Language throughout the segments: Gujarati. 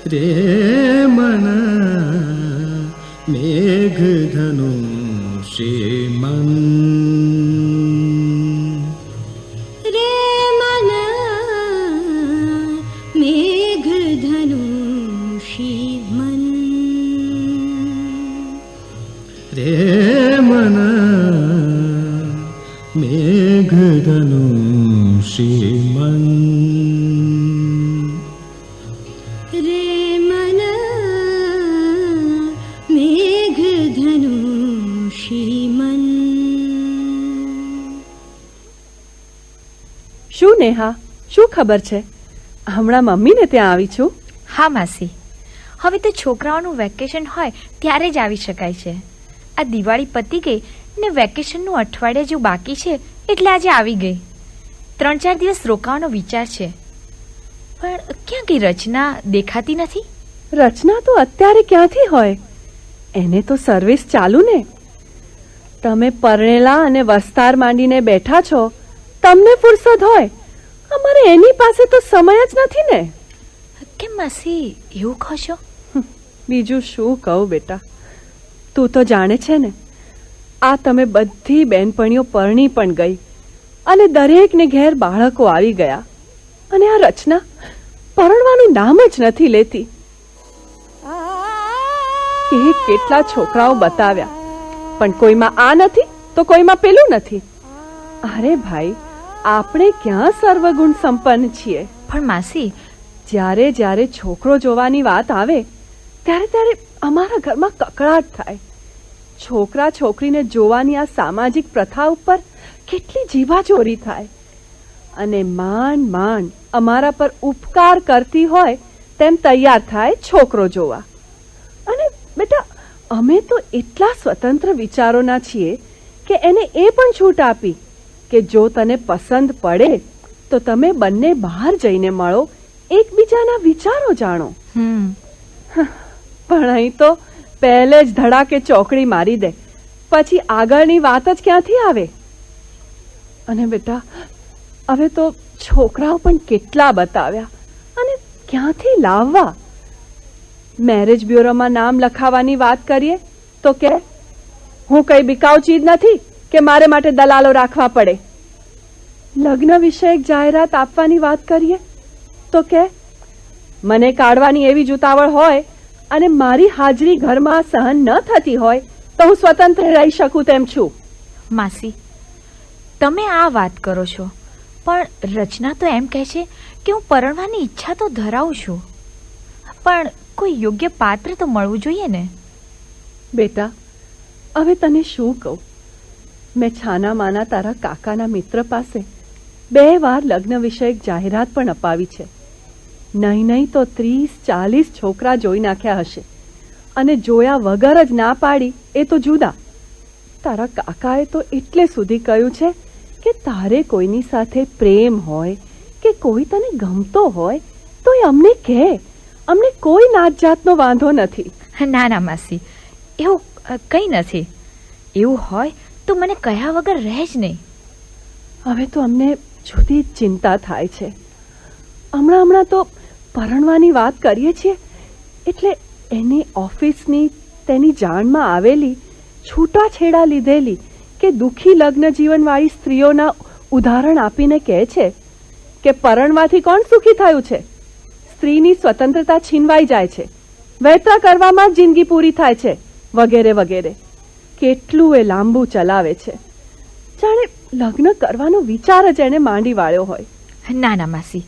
રે મન મેઘધનુષી મન, રે મન મેઘધનુષી મન, રે મન મેઘધનુષી મન, રે મન મેઘધનુષી મન. શું નેહા, શું ખબર છે? હમણાં મમ્મીને ત્યાં આવી છું. હા માસી, હવે તો છોકરાઓનું વેકેશન હોય ત્યારે જ આવી શકાય છે. આ દિવાળી પતી ગઈ ને વેકેશનનું અઠવાડિયા જેવું બાકી છે એટલે આજે આવી ગઈ. 3-4 દિવસ રોકાવાનો વિચાર છે, પણ ક્યાં ગઈ રચના? દેખાતી નથી. રચના તો અત્યારે ક્યાંથી હોય? એને તો સર્વિસ ચાલુ ને. તમે પરણેલા અને વસ્તાર માંડીને બેઠા છો, તમને ફુરસદ હોય. અમારે એની પાસે તો સમય જ નથી ને. કેમ માસી એવું કહો છો? બીજું શું કહું બેટા, તું તો જાણે છે ને, આ તમે બધી બેનપણીઓ પરણી પણ ગઈ અને દરેકને ઘેર બાળકો આવી ગયા, અને આ રચના પરણવાનું નામ જ નથી લેતી. કેટલા છોકરાઓ બતાવ્યા, પણ કોઈમાં આ નથી તો કોઈમાં પેલું નથી. અરે ભાઈ, આપણે ક્યાં સર્વગુણ સંપન્ન છીએ? પણ માસી, જ્યારે જ્યારે છોકરો જોવાની વાત આવે ત્યારે ત્યારે અમારા ઘરમાં કકળાટ થાય. છોકરા છોકરીને જોવાની આ સામાજિક પ્રથા ઉપર કેટલી જીભાચોરી થાય, અને માંડ માંડ અમારા પર ઉપકાર કરતી હોય તેમ તૈયાર થાય છોકરો જોવા. અને બેટા, અમે તો એટલા સ્વતંત્ર વિચારોના છીએ કે એને એ પણ છૂટ આપી કે જો તને પસંદ પડે તો તમે બંને બહાર જઈને મળો, એકબીજાના વિચારો જાણો. પણ અહીં તો પહેલે જ ધડાકે ચોકડી મારી દે, પછી આગળની વાત જ ક્યાંથી આવે? અને બેટા, હવે તો છોકરાઓ પણ કેટલા બતાવ્યા, અને ક્યાંથી લાવવા? મેરેજ બ્યુરોમાં નામ લખાવવાની વાત કરીએ તો કે હું કઈ બિકાઉ ચીજ નથી કે મારે માટે દલાલો રાખવા પડે. લગ્ન વિષયક જાહેરાત આપવાની વાત કરીએ તો કે મને કાઢવાની એવી જ ઉતાવળ હોય અને મારી હાજરી ઘરમાં સહન ન થતી હોય તો હું સ્વતંત્ર રહી શકું તેમ છું. માસી, તમે આ વાત કરો છો, પણ રચના તો એમ કહે છે કે હું પરણવાની ઈચ્છા તો ધરાવું છું, પણ કોઈ યોગ્ય પાત્ર તો મળવું જોઈએ ને. બેટા, હવે તને શું કહું? મેં છાના માના તારા કાકાના મિત્ર પાસે 2 વાર લગ્ન વિષયક જાહેરાત પણ અપાવી છે. નહીં તો 30-40 છોકરા જોઈ નાખ્યા હશે, અને જોયા વગર જ ના પાડી એ તો જુદા. તારા કાકાએ તો એટલે સુધી કહ્યું છે કે તારે કોઈની સાથે પ્રેમ હોય કે કોઈ તને ગમતો હોય તો એ અમને કહે, અમને કોઈ નાત જાતનો વાંધો નથી. ના ના માસી, એવું કંઈ નથી. એવું હોય તો મને કહ્યા વગર રહે જ નહીં. હવે તો અમને જુદી ચિંતા થાય છે. હમણાં તો પરણવાની વાત કરીએ છીએ એટલે એની ઓફિસની તેની જાણમાં આવેલી છૂટાછેડા લીધેલી કે દુઃખી લગ્ન જીવનવાળી સ્ત્રીઓના ઉદાહરણ આપીને કહે છે કે પરણવાથી કોણ સુખી થયું છે? સ્ત્રીની સ્વતંત્રતા છીનવાઈ જાય છે, વહેતા કરવામાં જ જિંદગી પૂરી થાય છે, વગેરે વગેરે. કેટલું એ લાંબુ ચલાવે છે, જાણે લગ્ન કરવાનો વિચાર જ એને માંડી વાળ્યો હોય. ના ના માસી,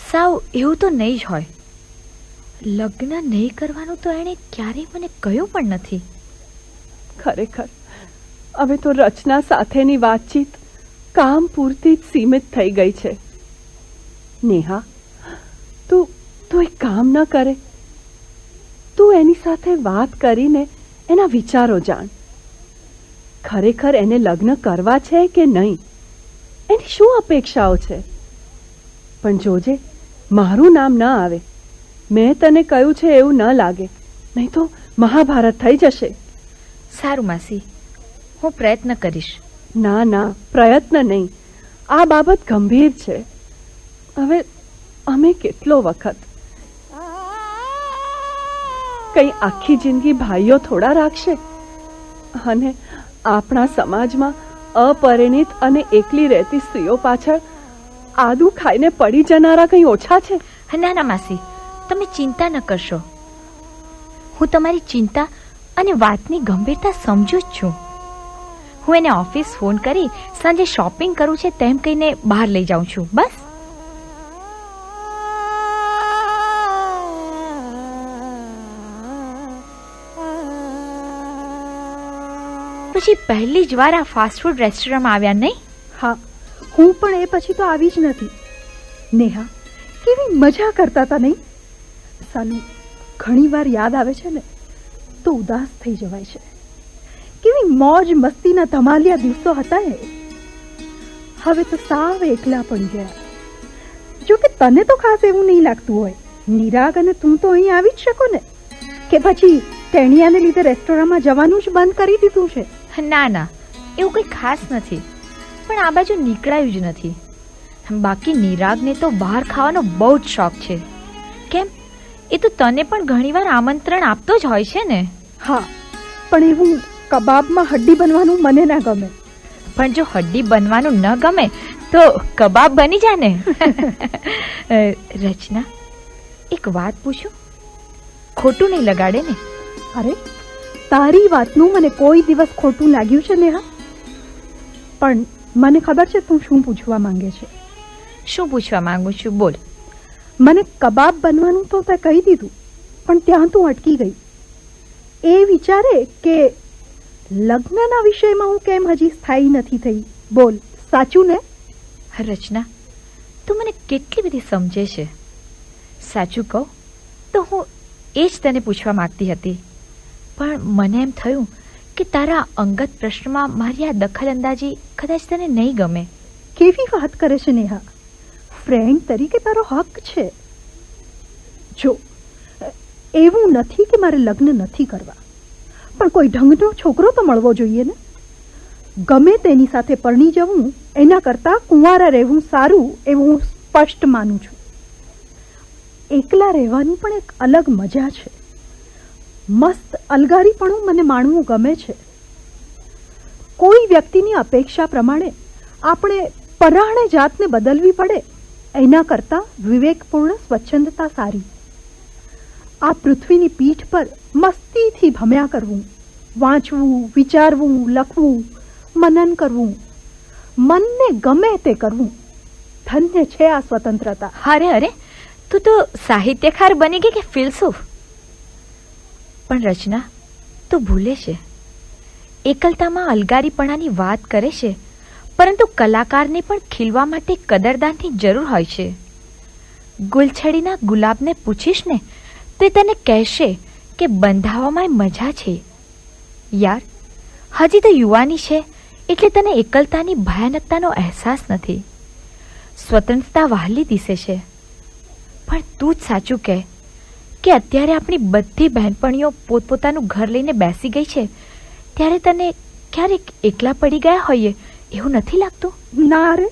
સાવ એવું તો નહીં જ હોય. લગ્ન નહીં કરવાનું તો એણે ક્યારેય મને કહ્યું પણ નથી. ખરેખર હવે તો રચના સાથેની વાતચીત કામ પૂરતી જ સીમિત થઈ ગઈ છે. નેહા, તું એક કામ ન કરે? તું એની સાથે વાત કરીને એના વિચારો જાણ. ખરેખર એને લગ્ન કરવા છે કે નહીં? એની શું અપેક્ષાઓ છે? પણ જોજે, મારું નામ ન આવે. મેં તને કહ્યું છે એવું ન લાગે, નહીં તો મહાભારત થઈ જશે. સારું માસી, હું પ્રયત્ન કરીશ. ના ના, પ્રયત્ન નહીં, આ બાબત ગંભીર છે. હવે અમે કેટલો વખત કંઈ આખી જિંદગી ભાઈઓ થોડા રાખશે? અને આપણા સમાજમાં અપરિણિત અને એકલી રહેતી સ્ત્રીઓ પાછળ આદુ ખાઈને પડી જનારા કંઈ ઓછા છે? ના ના માસી, તમે ચિંતા ન કરશો. હું તમારી ચિંતા અને વાતની ગંભીરતા સમજુ જ છું. હું એને ઓફિસ ફોન કરી સાંજે શોપિંગ કરવું છે તેમ કહીને બહાર લઈ જાઉં છું. બસ. પછી પહેલી જ વાર આ ફાસ્ટફૂડ રેસ્ટોરન્ટમાં આવ્યા નહીં? હા, હું પણ એ પછી તો આવી જ નથી. નેહા, કેવી મજા કરતા હતા નહીં? સાલું ઘણી વાર યાદ આવે છે ને તો ઉદાસ થઈ જવાય છે. કેવી મોજ મસ્તીના ધમાલિયા દિવસો હતા એ. હવે તો સાવ એકલા પડી ગયા. જો કે તને તો ખાસ એવું નહીં લાગતું હોય. નિરાગ અને તું તો અહીં આવી જ શકો ને? કે પછી તેણિયાને લીધે રેસ્ટોરન્ટમાં જવાનું જ બંધ કરી દીધું છે? ના ના, એવું કંઈ ખાસ નથી, પણ આ બાજુ નીકળાયું જ નથી. બાકી નિરાગને તો બહાર ખાવાનો બહુ જ શોખ છે. કેમ, એ તો તને પણ ઘણીવાર આમંત્રણ આપતો જ હોય છે ને? હા, પણ એવું કબાબમાં હડ્ડી બનવાનું મને ના ગમે. પણ જો હડ્ડી બનવાનું ન ગમે તો કબાબ બની જા ને. રચના, એક વાત પૂછું? ખોટું નહીં લગાડે ને? અરે, તારી વાતનું મને કોઈ દિવસ ખોટું લાગ્યું છે નેહા? પણ મને ખબર છે તું શું પૂછવા માંગે છે. શું પૂછવા માંગુ છું? બોલ. મને કબાબ બનવાનું તો તે કહી દીધું, પણ ત્યાં તું અટકી ગઈ. એ વિચારે કે લગ્નના વિષયમાં હું કેમ હજી સ્થાયી નથી થઈ. બોલ, સાચું ને? રચના, તું મને કેટલી બધી સમજે છે. સાચું કહું તો હું એ જ તને પૂછવા માંગતી હતી, પણ મને એમ થયું કે તારા અંગત પ્રશ્નમાં મારી આ દખલઅંદાજી કદાચ તને નહીં ગમે. કેવી વાત કરે છે નેહા? ફ્રેન્ડ તરીકે તારો હક છે. જો, એવું નથી કે મારે લગ્ન નથી કરવા, પણ કોઈ ઢંગનો છોકરો તો મળવો જોઈએ ને. ગમે તેની સાથે પરણી જવું એના કરતાં કુંવારા રહેવું સારું એવું હું સ્પષ્ટ માનું છું. એકલા રહેવાની પણ એક અલગ મજા છે. મસ્ત અલગારીપણું મને માણવું ગમે છે. કોઈ વ્યક્તિની અપેક્ષા પ્રમાણે આપણે પરાણે જાતને બદલવી પડે એના કરતાં વિવેકપૂર્ણ સ્વચ્છંદતા સારી. આ પૃથ્વીની પીઠ પર મસ્તીથી ભમ્યા કરવું, વાંચવું, વિચારવું, લખવું, મનન કરવું, મનને ગમે તે કરવું, ધન્ય છે આ સ્વતંત્રતા. અરે અરે, તું તો સાહિત્યકાર બની ગઈ કે ફિલસૂફ? પણ રચના, તું ભૂલે છે. એકલતામાં અલગારીપણાની વાત કરે છે, પરંતુ કલાકારને પણ ખીલવા માટે કદરદાનની જરૂર હોય છે. ગુલછડીના ગુલાબને પૂછીશ ને તે તને કહેશે કે બંધાવામાં મજા છે. યાર, હજી તો યુવાની છે એટલે તને એકલતાની ભયાનકતાનો અહેસાસ નથી. સ્વતંત્રતા વહાલી દિશે છે. પણ તું જ સાચું કહે કે અત્યારે આપણી બધી બહેનપણીઓ પોતપોતાનું ઘર લઈને બેસી ગઈ છે, ત્યારે તને ક્યારેક એકલા પડી ગયા હોઈએ એવું નથી લાગતું? ના રે,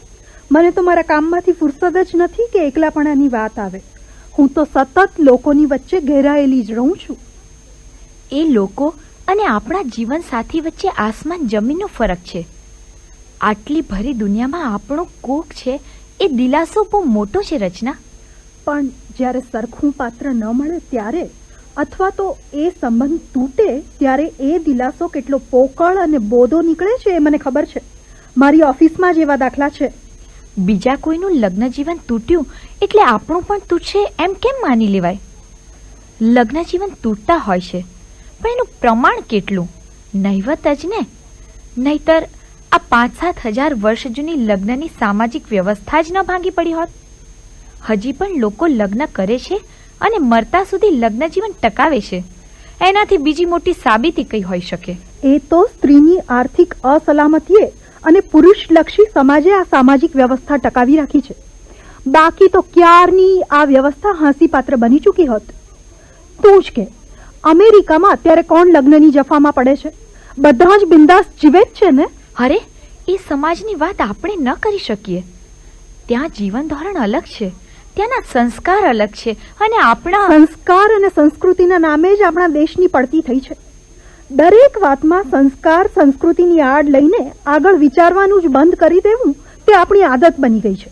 મને તો મારા કામમાંથી ફુરસદ જ નથી કે એકલાપણાની વાત આવે. હું તો સતત લોકોની વચ્ચે ઘેરાયેલી જ રહું છું. એ લોકો અને આપણા જીવનસાથી વચ્ચે આસમાન જમીનનો ફરક છે. આટલી ભરી દુનિયામાં આપણો કોક છે એ દિલાસો બહુ મોટો છે રચના. પણ જ્યારે સરખું પાત્ર ન મળે ત્યારે, અથવા તો એ સંબંધ તૂટે ત્યારે એ દિલાસો કેટલો પોકળ અને બોધો નીકળે છે એ મને ખબર છે. મારી ઓફિસમાં જ એવા દાખલા છે. બીજા કોઈનું લગ્ન જીવન તૂટ્યું એટલે આપણું પણ તૂટશે એમ કેમ માની લેવાય? લગ્ન જીવન તૂટતા હોય છે, પણ એનું પ્રમાણ કેટલું? નહિવત જ ને. નહીતર આ 5-7 હજાર વર્ષ જૂની લગ્નની સામાજિક વ્યવસ્થા જ ન ભાંગી પડી હોત. હજી પણ લોકો લગ્ન કરે છે અને મરતા સુધી લગ્ન જીવન ટકાવે છે. એનાથી બીજી મોટી સાબિતી કઈ હોઈ શકે? એ તો સ્ત્રીની આર્થિક અસલામતીએ અને પુરુષલક્ષી સમાજે આ સામાજિક વ્યવસ્થા ટકાવી રાખી છે. બાકી તો ક્યારની આ વ્યવસ્થા હાંસીપાત્ર બની ચૂકી હોત. તું જ કે, અમેરિકામાં અત્યારે કોણ લગ્નની જફામાં પડે છે? બધા જ બિંદાસ જીવે જ છે ને. અરે, એ સમાજની વાત આપણે ન કરી શકીએ. ત્યાં જીવન ધોરણ અલગ છે, ત્યાંના સંસ્કાર અલગ છે અને આપણા સંસ્કાર અને સંસ્કૃતિના નામે જ આપણા દેશની પડતી થઈ છે. દરેક વાતમાં સંસ્કાર સંસ્કૃતિની આડ લઈને આગળ વિચારવાનું જ બંધ કરી દેવું તે આપણી આદત બની ગઈ છે.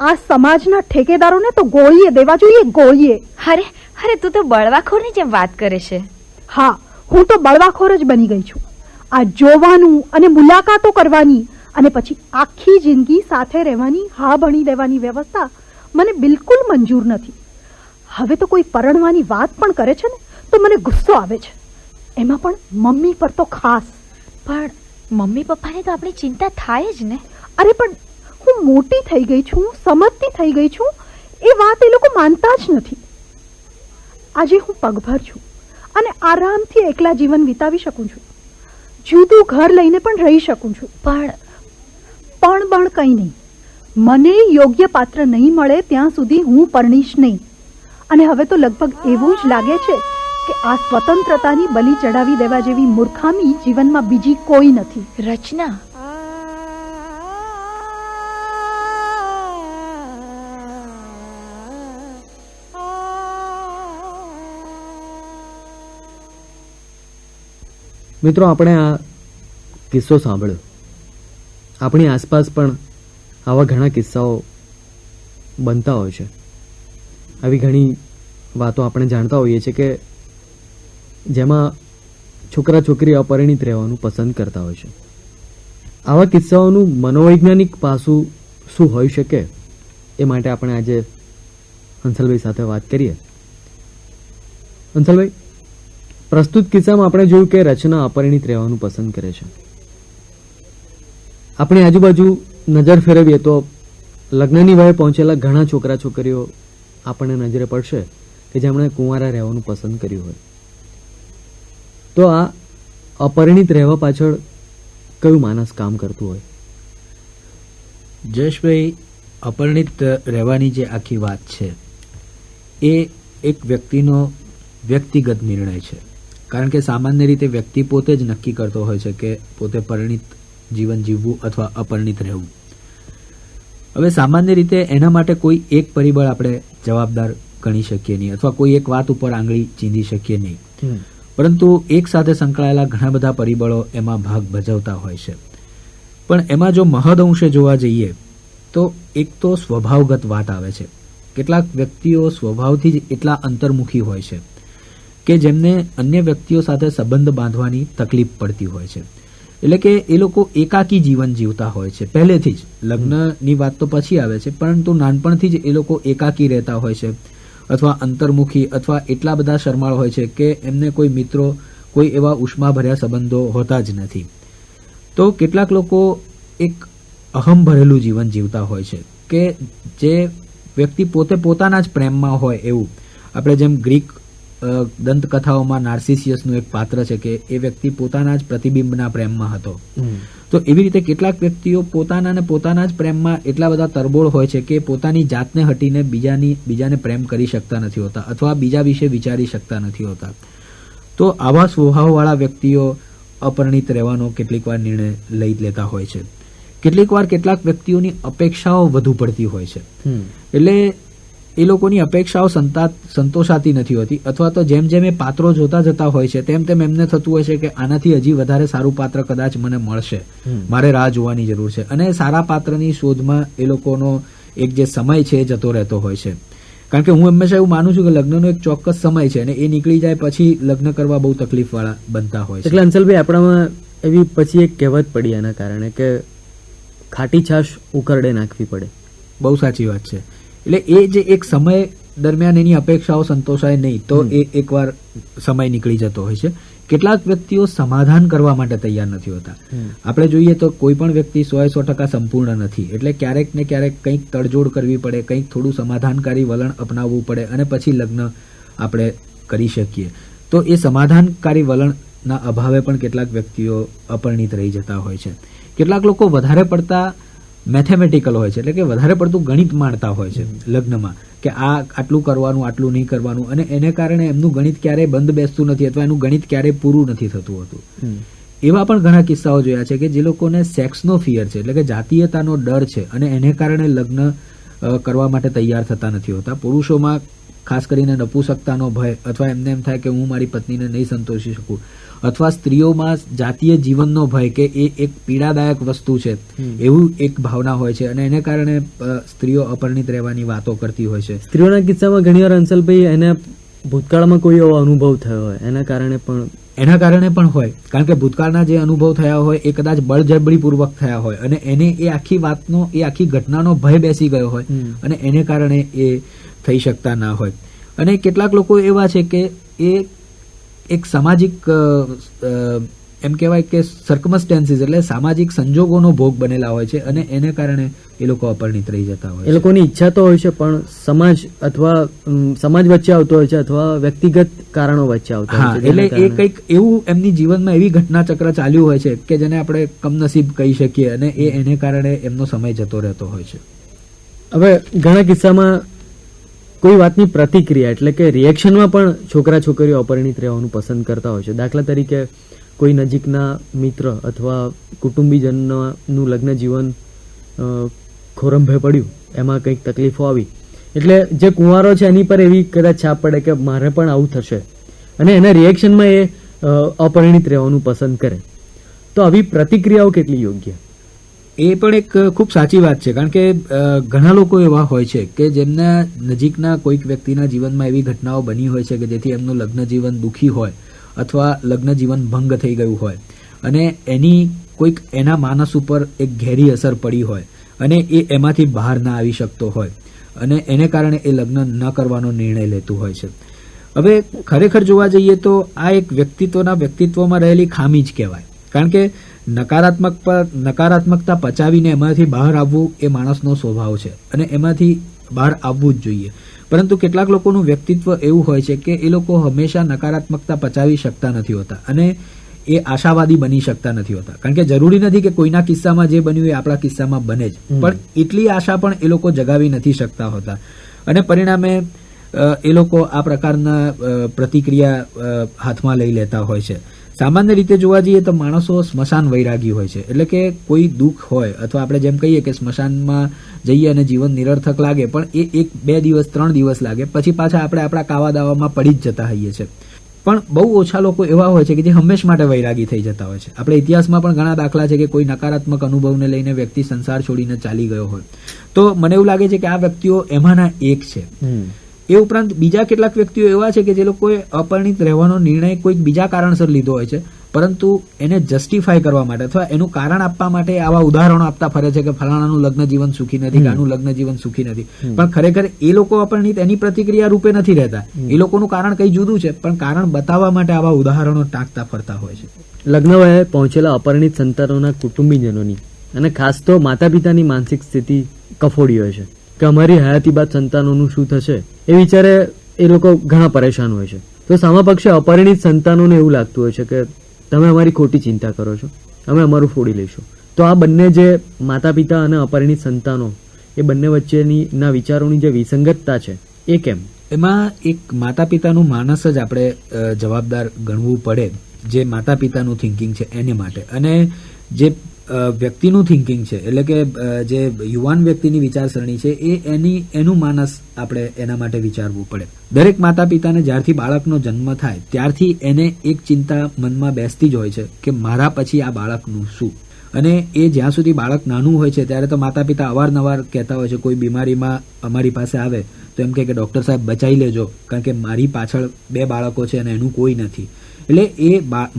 આ સમાજના ઠેકેદારોને તો ગોળીએ દેવા જોઈએ, ગોળીએ. અરે અરે તું તો બળવાખોરની જેમ વાત કરે છે. હા, હું તો બળવાખોર જ બની ગઈ છું. આ જોવાનું અને મુલાકાતો કરવાની અને પછી આખી જિંદગી સાથે રહેવાની હા ભણી દેવાની વ્યવસ્થા મને બિલકુલ મંજૂર નથી. હવે તો કોઈ પરણવાની વાત પણ કરે છે ને તો મને ગુસ્સો આવે છે, એમાં પણ મમ્મી પર તો ખાસ. પણ મમ્મી પપ્પાને તો આપણી ચિંતા થાય જ ને. અરે પણ હું મોટી થઈ ગઈ છું, સમજતી થઈ ગઈ છું, એ વાત એ લોકો માનતા જ નથી. આજે હું પગભર છું અને આરામથી એકલા જીવન વિતાવી શકું છું. જુદું ઘર લઈને પણ રહી શકું છું. પણ કંઈ નહીં. મને યોગ્ય પાત્ર નહીં મળે ત્યાં સુધી હું પરણીશ નહીં. અને હવે તો લગભગ એવું જ લાગે છે કે આ સ્વતંત્રતાની બલિ ચડાવી દેવા જેવી મૂર્ખામી જીવનમાં બીજી કોઈ નથી. રચના, મિત્રો, આપણે આ કિસ્સો સાંભળ્યો. આપણી આસપાસ પણ આવા ઘણા કિસ્સાઓ બનતા હોય છે. આવી ઘણી વાતો આપણે જાણતા હોઈએ છીએ કે જેમાં છોકરા છોકરી અપરિણિત રહેવાનું પસંદ કરતા હોય છે. આવા કિસ્સાઓનું મનોવૈજ્ઞાનિક પાસું શું હોઈ શકે એ માટે આપણે આજે હંસલભાઈ સાથે વાત કરીએ. હંસલભાઈ, પ્રસ્તુત કિસ્સામાં આપણે જોયું કે રચના અપરિણિત રહેવાનું પસંદ કરે છે. આપણી આજુબાજુ નજર ફેરવીએ તો લગ્નની વયે પહોંચેલા ઘણા છોકરા છોકરીઓ આપણને નજરે પડશે કે જેમણે કુંવારા રહેવાનું પસંદ કર્યું હોય. તો આ અપરિણિત રહેવા પાછળ કયું માણસ કામ કરતું હોય? જયેશભાઈ, અપરિણિત રહેવાની જે આખી વાત છે એ એક વ્યક્તિનો વ્યક્તિગત નિર્ણય છે. કારણ કે સામાન્ય રીતે વ્યક્તિ પોતે જ નક્કી કરતો હોય છે કે પોતે પરિણિત જીવન જીવવું અથવા અપરિણિત રહેવું. હવે સામાન્ય રીતે એના માટે કોઈ એક પરિબળ આપણે જવાબદાર ગણી શકીએ નહીં અથવા કોઈ એક વાત ઉપર આંગળી ચીંધી શકીએ નહીં, પરંતુ એક સાથે સંકળાયેલા ઘણા બધા પરિબળો એમાં ભાગ ભજવતા હોય છે. પણ એમાં જો મહદઅંશે જોવા જઈએ તો એક તો સ્વભાવગત વાત આવે છે. કેટલાક વ્યક્તિઓ સ્વભાવથી જ એટલા અંતર્મુખી હોય છે કે જેમને અન્ય વ્યક્તિઓ સાથે સંબંધ બાંધવાની તકલીફ પડતી હોય છે. એટલે કે એ લોકો એકાકી જીવન જીવતા હોય છે પહેલેથી જ. લગ્નની વાત તો પછી આવે છે, પરંતુ નાનપણથી જ એ લોકો એકાકી રહેતા હોય છે અથવા અંતર્મુખી અથવા એટલા બધા શરમાળ હોય છે કે એમને કોઈ મિત્રો, કોઈ એવા ઉષ્માભર્યા સંબંધો હોતા જ નથી. તો કેટલાક લોકો એક અહમ ભરેલું જીવન જીવતા હોય છે કે જે વ્યક્તિ પોતે પોતાના જ પ્રેમમાં હોય એવું. આપણે જેમ ગ્રીક દંતકથાઓમાં નાર્સિસિયસનું એક પાત્ર છે કે એ વ્યક્તિ પોતાના જ પ્રતિબિંબના પ્રેમમાં હતો. તો એવી રીતે કેટલાક વ્યક્તિઓ પોતાના જ પ્રેમમાં એટલા બધા તરબોળ હોય છે કે પોતાની જાતને હટીને બીજાને પ્રેમ કરી શકતા નથી હોતા અથવા બીજા વિશે વિચારી શકતા નથી હોતા. તો આવા સ્વભાવવાળા વ્યક્તિઓ અપરિણિત રહેવાનો કેટલીક વાર નિર્ણય લઈ લેતા હોય છે. કેટલીક વાર કેટલાક વ્યક્તિઓની અપેક્ષાઓ વધુ પડતી હોય છે, એટલે એ લોકોની અપેક્ષાઓ સંતોષાતી નથી હોતી અથવા તો જેમ જેમ એ પાત્રો જોતા જતા હોય છે તેમ તેમ એમને થતું હોય છે કે આનાથી હજી વધારે સારું પાત્ર કદાચ મને મળશે, મારે રાહ જોવાની જરૂર છે. અને સારા પાત્રની શોધમાં એ લોકોનો એક જે સમય છે એ જતો રહેતો હોય છે. કારણ કે હું હંમેશા એવું માનું છું કે લગ્નનો એક ચોક્કસ સમય છે અને એ નીકળી જાય પછી લગ્ન કરવા બહુ તકલીફવાળા બનતા હોય છે. એટલે અંશલભાઈ, આપણામાં એવી પછી એક કહેવત પડી એના કારણે કે ખાટી છાશ ઉકરડે નાખવી પડે. બહુ સાચી વાત છે. એટલે એ જે એક સમય દરમિયાન એની અપેક્ષાઓ સંતોષાય નહીં તો એ એકવાર સમય નીકળી જતો હોય છે. કેટલાક વ્યક્તિઓ સમાધાન કરવા માટે તૈયાર નથી હોતા. આપણે જોઈએ તો કોઈ પણ વ્યક્તિ 100% સંપૂર્ણ નથી, એટલે ક્યારેક ને ક્યારેક કંઈક તડજોડ કરવી પડે, કંઈક થોડું સમાધાનકારી વલણ અપનાવવું પડે અને પછી લગ્ન આપણે કરી શકીએ. તો એ સમાધાનકારી વલણના અભાવે પણ કેટલાક વ્યક્તિઓ અપરિણિત રહી જતા હોય છે. કેટલાક લોકો વધારે પડતા મેથેમેટિકલ હોય છે, એટલે કે વધારે પડતું ગણિત માણતા હોય છે લગ્નમાં કે આ આટલું કરવાનું, આટલું નહીં કરવાનું, અને એને કારણે એમનું ગણિત ક્યારેય બંધ બેસતું નથી અથવા એનું ગણિત ક્યારેય પૂરું નથી થતું હતું. એવા પણ ઘણા કિસ્સાઓ જોયા છે કે જે લોકોને સેક્સનો ફિયર છે, એટલે કે જાતીયતાનો ડર છે અને એને કારણે લગ્ન કરવા માટે તૈયાર થતા નથી હોતા. પુરુષોમાં ખાસ કરીને નપુંસકતાનો ભય અથવા એમને એમ થાય કે હું મારી પત્નીને નહીં સંતોષી શકું, અથવા સ્ત્રીઓમાં જાતીય જીવનનો ભય કે એ એક પીડાદાયક વસ્તુ છે એવું એક ભાવના હોય છે, અને એને કારણે સ્ત્રીઓ અપરિણિત રહેવાની વાતો કરતી હોય છે. સ્ત્રીઓના કિસ્સામાં ઘણીવાર અંશલભાઈ એને ભૂતકાળમાં કોઈ એવો અનુભવ થયો હોય એના કારણે પણ હોય, કારણ કે ભૂતકાળના જે અનુભવ થયા હોય એ કદાચ બળજબરીપૂર્વક થયા હોય અને એને એ આખી વાતનો એ આખી ઘટનાનો ભય બેસી ગયો હોય અને એને કારણે એ થઈ શકતા ના હોય. અને કેટલાક લોકો એવા છે કે એ એક સામાજિક એમ કહેવાય કે સર્કમસ્ટેન્સીસ એટલે સામાજિક સંજોગોનો ભોગ બનેલા હોય છે અને એને કારણે એ લોકો અપરિણિત રહી જતા હોય. એ લોકોની ઈચ્છા તો હોય છે પણ સમાજ વચ્ચે આવતો હોય છે અથવા વ્યક્તિગત કારણો વચ્ચે આવતો હોય છે. એટલે એ કંઈક એવું એમની જીવનમાં એવી ઘટના ચક્ર ચાલ્યું હોય છે કે જેને આપણે કમનસીબ કહી શકીએ અને એને કારણે એમનો સમય જતો રહેતો હોય છે. હવે ઘણા કિસ્સામાં કોઈ વાતની પ્રતિક્રિયા એટલે કે રિએક્શનમાં પણ છોકરા છોકરીઓ અપરિણિત રહેવાનું પસંદ કરતા હોય છે. દાખલા તરીકે કોઈ નજીકના મિત્ર અથવા કુટુંબીજનનું લગ્ન જીવન ખોરંભે પડ્યું, એમાં કંઈક તકલીફો આવી એટલે જે કુંવારો છે એની પર એવી કદાચ છાપ પડે કે મારે પણ આવું થશે અને એના રિએક્શનમાં એ અપરિણિત રહેવાનું પસંદ કરે. તો આવી પ્રતિક્રિયાઓ કેટલી યોગ્ય? એ પણ એક ખૂબ સાચી વાત છે, કારણ કે ઘણા લોકો એવા હોય છે કે જેમના નજીકના કોઈક વ્યક્તિના જીવનમાં એવી ઘટનાઓ બની હોય છે કે જેથી એમનું લગ્ન જીવન દુઃખી હોય અથવા લગ્ન જીવન ભંગ થઈ ગયું હોય અને એની કોઈક એના માનસ ઉપર એક ઘેરી અસર પડી હોય અને એ એમાંથી બહાર ના આવી શકતો હોય અને એને કારણે એ લગ્ન ન કરવાનો નિર્ણય લેતું હોય છે. હવે ખરેખર જોવા જઈએ તો આ એક વ્યક્તિત્વમાં રહેલી ખામી જ કહેવાય, કારણ કે નકારાત્મકતા પચાવીને એમાંથી બહાર આવવું એ માણસનો સ્વભાવ છે અને એમાંથી બહાર આવવું જ જોઈએ. પરંતુ કેટલાક લોકોનું વ્યક્તિત્વ એવું હોય છે કે એ લોકો હંમેશા નકારાત્મકતા પચાવી શકતા નથી હોતા અને એ આશાવાદી બની શકતા નથી હોતા, કારણ કે જરૂરી નથી કે કોઈના કિસ્સામાં જે બન્યું એ આપણા કિસ્સામાં બને જ, પણ એટલી આશા પણ એ લોકો જગાવી નથી શકતા હોતા અને પરિણામે એ લોકો આ પ્રકારના પ્રતિક્રિયા હાથમાં લઈ લેતા હોય છે. સામાન્ય રીતે જોવા જઈએ તો માણસો સ્મશાન વૈરાગી હોય છે, એટલે કે કોઈ દુઃખ હોય અથવા આપણે જેમ કહીએ કે સ્મશાનમાં જઈએ અને જીવન નિરર્થક લાગે પણ એ 1-2 દિવસ 3 દિવસ લાગે પછી પાછા આપણે આપણા કાવા દાવામાં પડી જ જતા હોઈએ છીએ. પણ બહુ ઓછા લોકો એવા હોય છે કે જે હંમેશ માટે વૈરાગી થઈ જતા હોય છે. આપણે ઇતિહાસમાં પણ ઘણા દાખલા છે કે કોઈ નકારાત્મક અનુભવને લઈને વ્યક્તિ સંસાર છોડીને ચાલી ગયો હોય. તો મને એવું લાગે છે કે આ વ્યક્તિઓ એમાંના એક છે. એ ઉપરાંત બીજા કેટલાક વ્યક્તિઓ એવા છે કે જે લોકોએ અપરિણિત રહેવાનો નિર્ણય કોઈક બીજા કારણસર લીધો હોય છે, પરંતુ એને જસ્ટિફાય કરવા માટે અથવા એનું કારણ આપવા માટે આવા ઉદાહરણો આપતા ફરે છે કે ફલાણાનું લગ્ન જીવન સુખી નથી, આનું લગ્ન જીવન સુખી નથી. પણ ખરેખર એ લોકો અપરિણિત એની પ્રતિક્રિયા રૂપે નથી રહેતા. એ લોકોનું કારણ કંઈ જુદું છે, પણ કારણ બતાવવા માટે આવા ઉદાહરણો ટાંકતા ફરતા હોય છે. લગ્ન વયે પહોંચેલા અપરિણિત સંતાનોના કુટુંબીજનોની અને ખાસ તો માતા પિતાની માનસિક સ્થિતિ કફોડી હોય છે કે અમારી હયાતી બાદ સંતાનોનું શું થશે એ વિચારે એ લોકો ઘણા પરેશાન હોય છે. તો સામા પક્ષે અપરિણિત સંતાનોને એવું લાગતું હોય છે કે તમે અમારી ખોટી ચિંતા કરો છો, અમે અમારું ફોડી લઈશું. તો આ બંને જે માતા પિતા અને અપરિણિત સંતાનો એ બંને વચ્ચેની ના વિચારોની જે વિસંગતતા છે એ કેમ? એમાં એક માતા પિતાનું માનસ જ આપણે જવાબદાર ગણવું પડે, જે માતા પિતાનું થિંકિંગ છે એને માટે, અને જે વ્યક્તિનું થિંકિંગ છે એટલે કે જે યુવાન વ્યક્તિની વિચારસરણી છે એનું માનસ આપણે એના માટે વિચારવું પડે. દરેક માતા પિતાને જ્યારથી બાળકનો જન્મ થાય ત્યારથી એને એક ચિંતા મનમાં બેસતી જ હોય છે કે મારા પછી આ બાળકનું શું. અને એ જ્યાં સુધી બાળક નાનું હોય છે ત્યારે તો માતા પિતા અવારનવાર કહેતા હોય છે, કોઈ બીમારીમાં અમારી પાસે આવે તો એમ કે ડૉક્ટર સાહેબ બચાવી લેજો, કારણ કે મારી પાછળ 2 બાળકો છે અને એનું કોઈ નથી. એટલે એ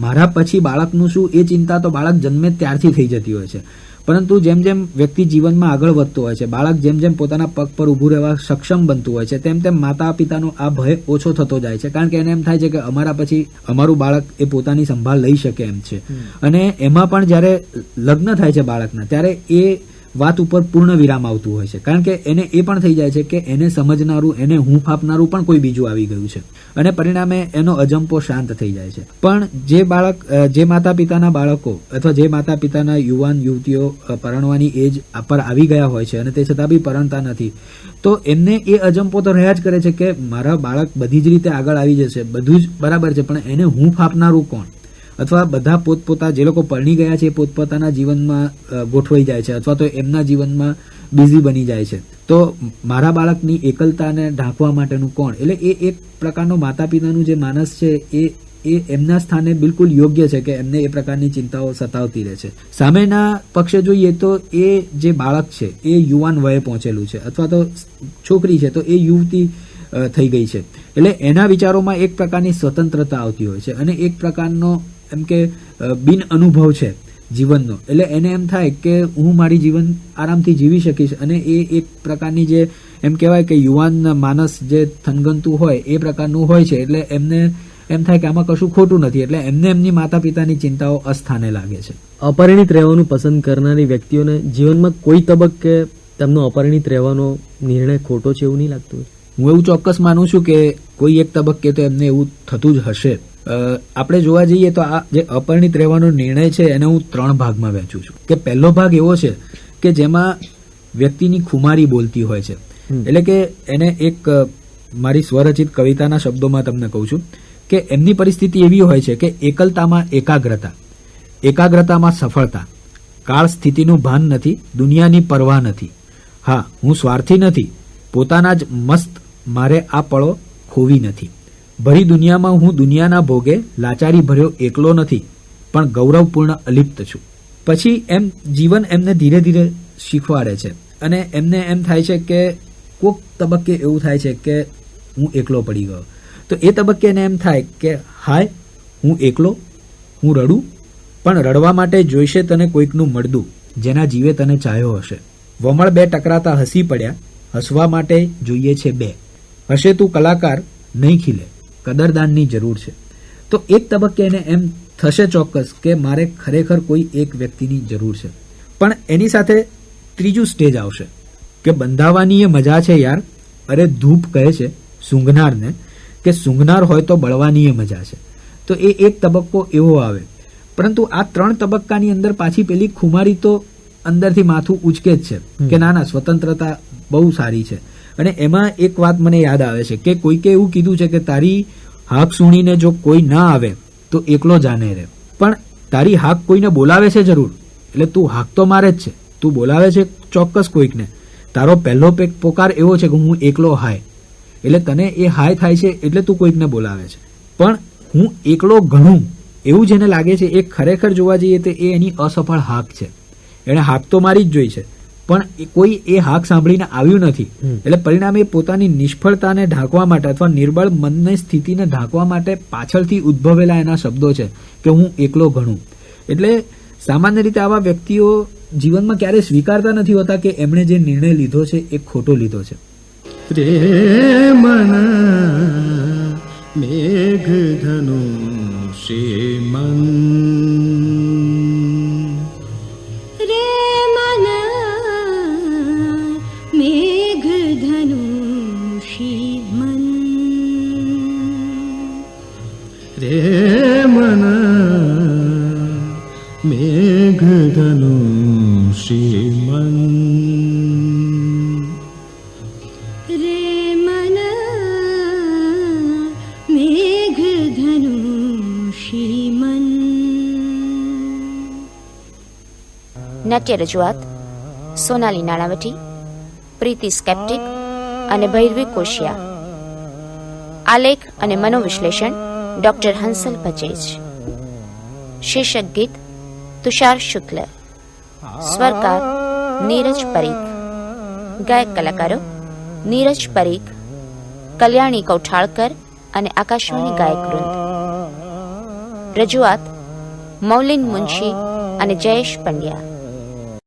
મારા પછી બાળકનું શું એ ચિંતા તો બાળક જન્મે ત્યારથી થઈ જતી હોય છે. પરંતુ જેમ જેમ વ્યક્તિ જીવનમાં આગળ વધતો હોય છે, બાળક જેમ જેમ પોતાના પગ પર ઊભું રહેવા સક્ષમ બનતું હોય છે, તેમ તેમ માતા પિતાનો આ ભય ઓછો થતો જાય છે, કારણ કે એને એમ થાય છે કે અમારા પછી અમારું બાળક એ પોતાની સંભાળ લઈ શકે એમ છે. અને એમાં પણ જ્યારે લગ્ન થાય છે બાળકના ત્યારે એ વાત ઉપર પૂર્ણ વિરામ આવતું હોય છે, કારણ કે એને એ પણ થઈ જાય છે કે એને સમજનારું, એને હૂંફ આપનારું પણ કોઈ બીજું આવી ગયું છે અને પરિણામે એનો અજંપો શાંત થઈ જાય છે. પણ જે માતા પિતાના બાળકો અથવા જે માતા પિતાના યુવાન યુવતીઓ પરણવાની એજ પર આવી ગયા હોય છે અને તે છતાં બી પરણતા નથી, તો એમને એ અજંપો તો રહ્યા જ કરે છે કે મારા બાળક બધી જ રીતે આગળ આવી જશે, બધું જ બરાબર છે, પણ એને હૂંફ આપનારું કોણ? અથવા બધા પોતપોતા જે લોકો પરણી ગયા છે એ પોતપોતાના જીવનમાં ગોઠવાઈ જાય છે અથવા તો એમના જીવનમાં બિઝી બની જાય છે. તો મારા બાળકની એકલતાને ઢાંકવા માટેનું કોણ? એટલે એ એક પ્રકારનો માતા પિતાનું જે માનસ છે એ એમના સ્થાને બિલકુલ યોગ્ય છે કે એમને એ પ્રકારની ચિંતાઓ સતાવતી રહે છે. સામેના પક્ષે જોઈએ તો એ જે બાળક છે એ યુવાન વયે પહોંચેલું છે અથવા તો છોકરી છે તો એ યુવતી થઈ ગઈ છે. એટલે એના વિચારોમાં એક પ્રકારની સ્વતંત્રતા આવતી હોય છે અને એક પ્રકારનો એમ કે બિન અનુભવ છે જીવનનો. એટલે એને એમ થાય કે હું મારી જીવન આરામથી જીવી શકીશ અને એ એક પ્રકારની જે એમ કહેવાય કે યુવાન માનસ જે થનગનતું હોય એ પ્રકારનું હોય છે. એટલે એમને એમ થાય કે આમાં કશું ખોટું નથી. એટલે એમને એમની માતા પિતાની ચિંતાઓ અસ્થાને લાગે છે. અપરિણિત રહેવાનું પસંદ કરનારી વ્યક્તિઓને જીવનમાં કોઈ તબક્કે તેમનો અપરિણિત રહેવાનો નિર્ણય ખોટો છે એવું નહીં લાગતું? હું એવું ચોક્કસ માનું છું કે કોઈ એક તબક્કે તો એમને એવું થતું જ હશે. આપણે જોવા જઈએ તો આ જે અપરિણિત રહેવાનો નિર્ણય છે એને હું 3 ભાગમાં વહેંચું છું. કે પહેલો ભાગ એવો છે કે જેમાં વ્યક્તિની ખુમારી બોલતી હોય છે. એટલે કે એને એક મારી સ્વરચિત કવિતાના શબ્દોમાં તમને કહું છું કે એમની પરિસ્થિતિ એવી હોય છે કે એકલતામાં એકાગ્રતામાં સફળતા, કાળ સ્થિતિનું ભાન નથી, દુનિયાની પરવા નથી. હા, હું સ્વાર્થી નથી, પોતાના જ મસ્ત, મારે આ પળો ખોવી નથી. ભરી દુનિયામાં હું દુનિયાના ભોગે લાચારી ભર્યો એકલો નથી, પણ ગૌરવપૂર્ણ અલિપ્ત છું. પછી એમ જીવન એમને ધીરે ધીરે શીખવાડે છે અને એમને એમ થાય છે કે કોઈક તબક્કે એવું થાય છે કે હું એકલો પડી ગયો. તો એ તબક્કે એને એમ થાય કે હાય, હું એકલો, હું રડું, પણ રડવા માટે જોઈશે તને કોઈકનું મળદું, જેના જીવે તને ચાહ્યો હશે. વમળ 2 ટકરાતા હસી પડ્યા, હસવા માટે જોઈએ છે 2. હશે તું કલાકાર, નહીં ખીલે, કદરદાનની જરૂર છે. તો એક તબક્કે એને એમ થશે ચોક્કસ કે મારે ખરેખર કોઈ એક વ્યક્તિની જરૂર છે. પણ એની સાથે ત્રીજું સ્ટેજ આવશે કે બંધાવાની એ મજા છે યાર. અરે ધૂપ કહે છે સૂંઘનારને કે સૂંઘનાર હોય તો બળવાની એ મજા છે. તો એ એક તબક્કો એવો આવે. પરંતુ આ 3 તબક્કાની અંદર પાછી પેલી ખુમારી તો અંદરથી માથું ઉચકે જ છે કે ના ના, સ્વતંત્રતા બહુ સારી છે. અને એમાં એક વાત મને યાદ આવે છે કે કોઈકે એવું કીધું છે કે તારી હાક સુણીને જો કોઈ ના આવે તો એકલો જાને રહે. પણ તારી હાક કોઈને બોલાવે છે જરૂર, એટલે તું હાક તો મારે જ છે, તું બોલાવે છે ચોક્કસ કોઈકને. તારો પહેલો પોકાર એવો છે કે હું એકલો હાય, એટલે તને એ હાય થાય છે એટલે તું કોઈકને બોલાવે છે. પણ હું એકલો ઘણું એવું જેને લાગે છે એ ખરેખર જોવા જઈએ તો એ એની અસફળ હાક છે. એણે હાક તો મારી જ જોઈ છે પણ કોઈ એ હાક સાંભળીને આવ્યું નથી. એટલે પરિણામે પોતાની નિષ્ફળતાને ઢાંકવા માટે અથવા નિર્બળ મનની સ્થિતિને ઢાંકવા માટે પાછળથી ઉદ્ભવેલા એના શબ્દો છે કે હું એકલો ઘણું. એટલે સામાન્ય રીતે આવા વ્યક્તિઓ જીવનમાં ક્યારેય સ્વીકારતા નથી હોતા કે એમણે જે નિર્ણય લીધો છે એ ખોટો લીધો છે. પ્રેમન મેઘધનુ શ્રીમન रे मन मेघधनुषी मन रे मन मेघधनु श्रीमन रे मन मेघधनुषी मन. નાટ્ય રજૂઆત સોનાલી નાણાવટી, પ્રીતિ સ્કેપ્ટિક અને ભૈરવી કોશિયા. આલેખ અને મનોવિશ્લેષણ ડોક્ટર હંસલ ભચેજ. શીર્ષક ગીત તુષાર શુક્લ. સ્વરકાર નીરજ પરીખ. ગાયક કલાકારો નીરજ પરીખ, કલ્યાણી કૌઠાળકર અને આકાશવાણી ગાયક વૃંદ. રજૂઆત મૌલિન મુનશી અને જયેશ પંડ્યા.